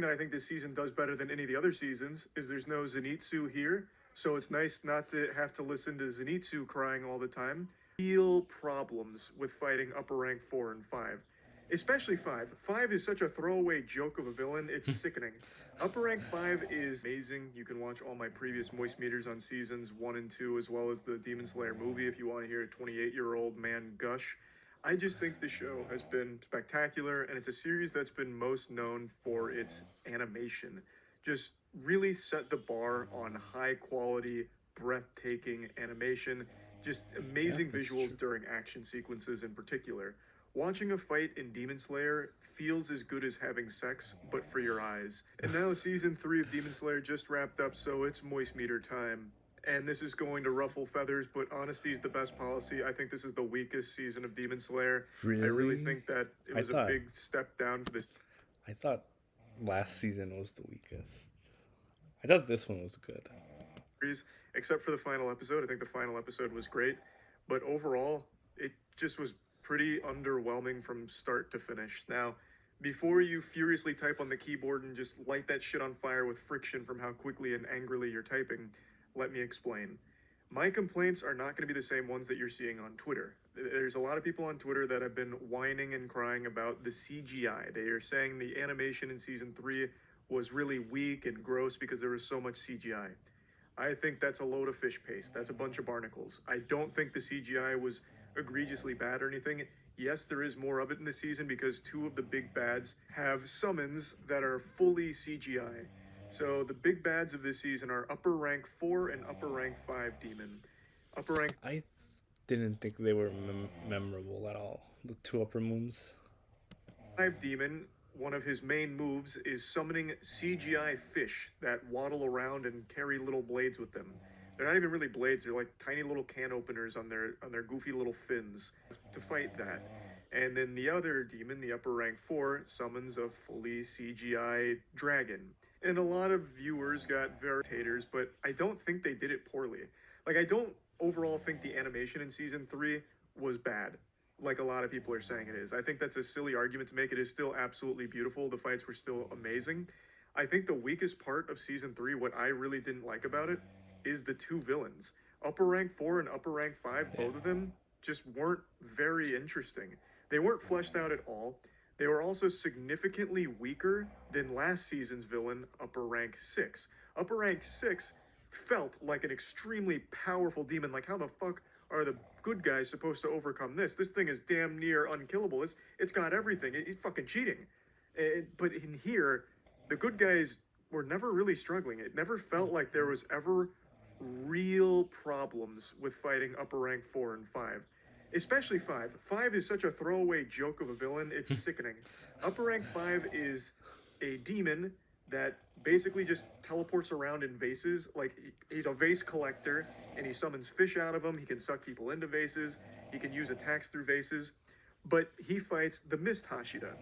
That I think this season does better than any of the other seasons is there's no Zenitsu here, so it's nice not to have to listen to Zenitsu crying all the time. Real problems with fighting upper rank 4 and 5. Especially 5. 5 is such a throwaway joke of a villain, it's sickening. Upper rank 5 is amazing. You can watch all my previous Moist Meters on seasons 1 and 2, as well as the Demon Slayer movie if you want to hear a 28-year-old man gush. I just think the show has been spectacular, and it's a series that's been most known for its animation. Just really set the bar on high quality, breathtaking animation, just amazing visuals during action sequences in particular. Watching a fight in Demon Slayer feels as good as having sex, but for your eyes. And now season 3 of Demon Slayer just wrapped up, so it's Moist Meter time. And this is going to ruffle feathers, but honesty is the best policy. I think this is the weakest season of Demon Slayer. Really? I really think that it was a big step down for this. I thought last season was the weakest. I thought this one was good. Except for the final episode. I think the final episode was great. But overall, it just was pretty underwhelming from start to finish. Now, before you furiously type on the keyboard and just light that shit on fire with friction from how quickly and angrily you're typing, let me explain. My complaints are not going to be the same ones that you're seeing on Twitter. There's a lot of people on Twitter that have been whining and crying about the CGI. They are saying the animation in season 3 was really weak and gross because there was so much CGI. I think that's a load of fish paste. That's a bunch of barnacles. I don't think the CGI was egregiously bad or anything. Yes, there is more of it in the season because 2 of the big bads have summons that are fully CGI. So the big bads of this season are upper rank 4 and upper rank 5 demon. Upper rank... I didn't think they were memorable at all. The 2 upper moons. 5 demon, one of his main moves is summoning CGI fish that waddle around and carry little blades with them. They're not even really blades, they're like tiny little can openers on their goofy little fins to fight that. And then the other demon, the upper rank 4, summons a fully CGI dragon. And a lot of viewers got very haters, but I don't think they did it poorly. Like, I don't overall think the animation in season 3 was bad, like a lot of people are saying it is. I think that's a silly argument to make. It is still absolutely beautiful. The fights were still amazing. I think the weakest part of season 3, what I really didn't like about it, is the 2 villains. Upper rank 4 and upper rank 5, both of them just weren't very interesting. They weren't fleshed out at all. They were also significantly weaker than last season's villain, Upper Rank 6. Upper Rank 6 felt like an extremely powerful demon. Like, how the fuck are the good guys supposed to overcome this? This thing is damn near unkillable. It's got everything. It's fucking cheating. But in here, the good guys were never really struggling. It never felt like there was ever real problems with fighting Upper Rank 4 and 5. Especially 5. 5 is such a throwaway joke of a villain, it's sickening. Upper rank 5 is a demon that basically just teleports around in vases. Like, he's a vase collector, and he summons fish out of them. He can suck people into vases. He can use attacks through vases. But he fights the Mist Hashira.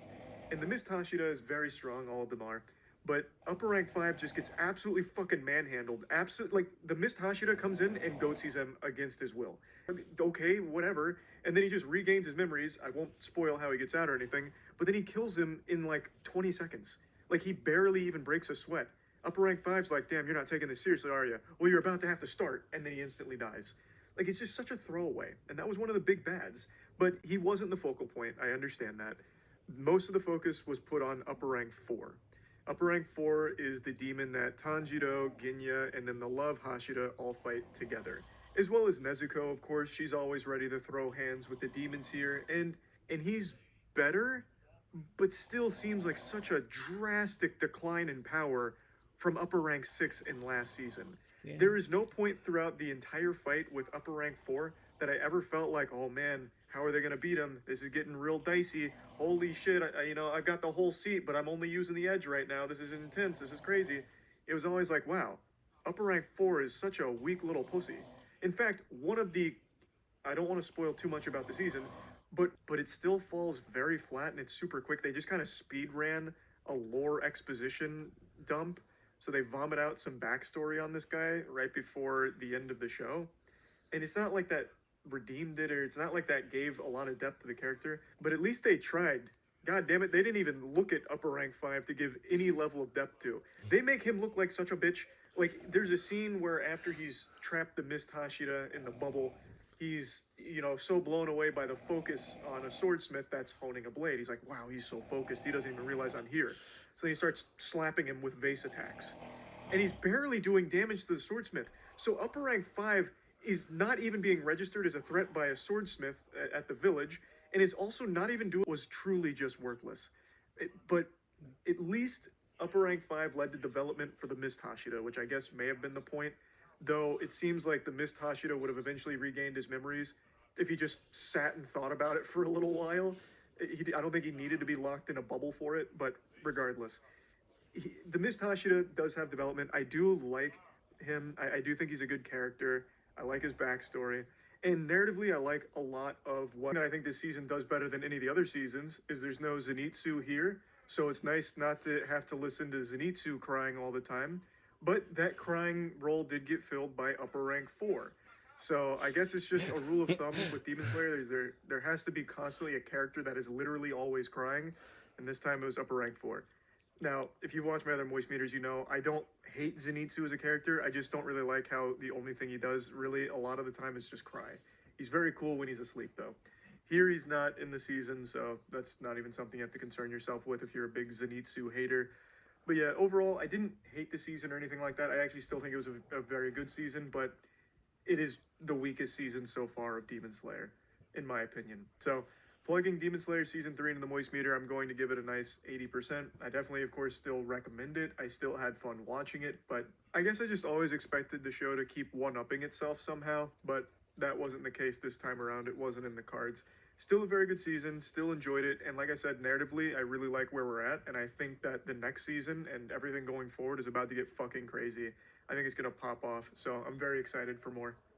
And the Mist Hashira is very strong, all of them are. But upper rank 5 just gets absolutely fucking manhandled. Like, the Mist Hashira comes in and goatsies him against his will. I mean, okay, whatever. And then he just regains his memories. I won't spoil how he gets out or anything. But then he kills him in like 20 seconds. Like, he barely even breaks a sweat. Upper rank 5's like, damn, you're not taking this seriously, are you? Well, you're about to have to start. And then he instantly dies. Like, it's just such a throwaway. And that was one of the big bads. But he wasn't the focal point. I understand that. Most of the focus was put on upper rank 4. Upper rank 4 is the demon that Tanjiro, Ginya, and then the Love Hashira all fight together. As well as Nezuko, of course. She's always ready to throw hands with the demons here. And he's better, but still seems like such a drastic decline in power from upper rank 6 in last season. Yeah. There is no point throughout the entire fight with upper rank 4 that I ever felt like, oh man, how are they going to beat him? This is getting real dicey. Holy shit, I got the whole seat, but I'm only using the edge right now. This is intense. This is crazy. It was always like, wow, upper rank 4 is such a weak little pussy. In fact, one of the, I don't want to spoil too much about the season, but it still falls very flat and it's super quick. They just kind of speed ran a lore exposition dump. So they vomit out some backstory on this guy right before the end of the show. And it's not like that redeemed it, or it's not like that gave a lot of depth to the character, but at least they tried God damn it, they didn't even look at upper rank 5 to give any level of depth to. They make him look like such a bitch. Like, there's a scene where after he's trapped the Mist Hashira in the bubble, he's, so blown away by the focus on a swordsmith that's honing a blade. He's like, wow, he's so focused, he doesn't even realize I'm here. So then he starts slapping him with vase attacks. And he's barely doing damage to the swordsmith. So upper rank 5 is not even being registered as a threat by a swordsmith at the village, and is also not even doing was truly just worthless. But at least upper rank 5 led to development for the Mist Hashira, which I guess may have been the point, though it seems like the Mist Hashira would have eventually regained his memories if he just sat and thought about it for a little while. I don't think he needed to be locked in a bubble for it, but regardless. The Mist Hashira does have development. I do like him. I do think he's a good character. I like his backstory. And narratively, I like a lot of what I think this season does better than any of the other seasons is there's no Zenitsu here. So it's nice not to have to listen to Zenitsu crying all the time. But that crying role did get filled by upper rank 4. So I guess it's just a rule of thumb with Demon Slayer. There has to be constantly a character that is literally always crying. And this time it was upper rank 4. Now, if you've watched my other voice meters, you know I don't hate Zenitsu as a character. I just don't really like how the only thing he does really a lot of the time is just cry. He's very cool when he's asleep, though. Here he's not in the season, so that's not even something you have to concern yourself with if you're a big Zenitsu hater. But yeah, overall, I didn't hate the season or anything like that. I actually still think it was a very good season, but it is the weakest season so far of Demon Slayer, in my opinion. So, plugging Demon Slayer Season 3 into the Moist Meter, I'm going to give it a nice 80%. I definitely, of course, still recommend it. I still had fun watching it, but I guess I just always expected the show to keep one-upping itself somehow, but that wasn't the case this time around. It wasn't in the cards. Still a very good season, still enjoyed it, and like I said, narratively, I really like where we're at, and I think that the next season and everything going forward is about to get fucking crazy. I think it's going to pop off, so I'm very excited for more.